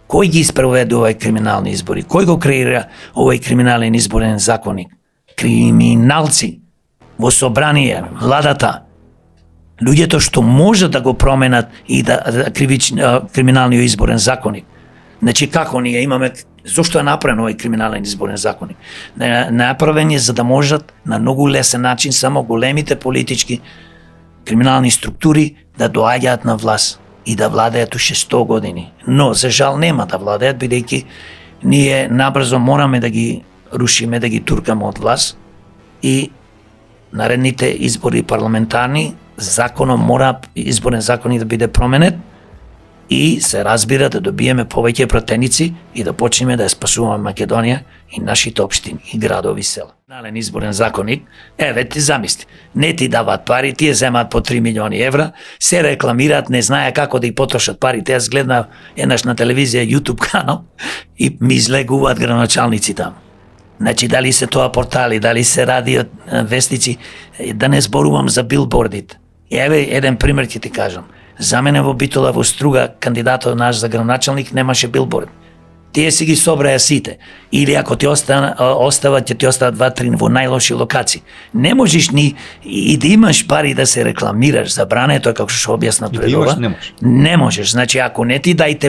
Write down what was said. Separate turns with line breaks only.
Кој ги спроведе овој криминални избори? Кој го креира овој криминален изборен законник? Криминалци во собрание, владата, луѓето што можат да го променат и криминалниот изборен законник. Значи како ние имаме, зошто е направен овој криминален изборен законник? Направен е за да можат на многу лесен начин само големите политички криминални структури да доаѓаат на власт и да владеат уште 100 години. Но за жал нема да владеат, бидејќи ние набрзо мораме да ги рушиме, да ги туркаме од власт и наредните избори парламентарни законом мора изборен законник да биде променет и се разбира да добиеме повеќе пратеници и да почнеме да ја спасуваме Македонија и нашите општини и градови и села. Нален изборен законник, еве ти замисли, не ти дават пари, тие земаат по 3 милиони евра, се рекламираат, не знае како да ги потрошат парите. Јас гледнав еднаш на телевизија YouTube канал и ми излегуваат градоначалници таму. Значи, дали се тоа портали, дали се радио вестници, да не зборувам за билбордите. Еве еден пример ќе ти кажам. За мене во Битола, во Струга, кандидатот наш за градоначалник немаше билборд. Тие си ги собраја сите. Или ако ти остават, ќе ти остават 2-3 во најлоши локации. Не можеш ни и да имаш пари да се рекламираш, забрането е како што објасна тој.
Не можеш.
Не можеш. Значи, ако не ти дајте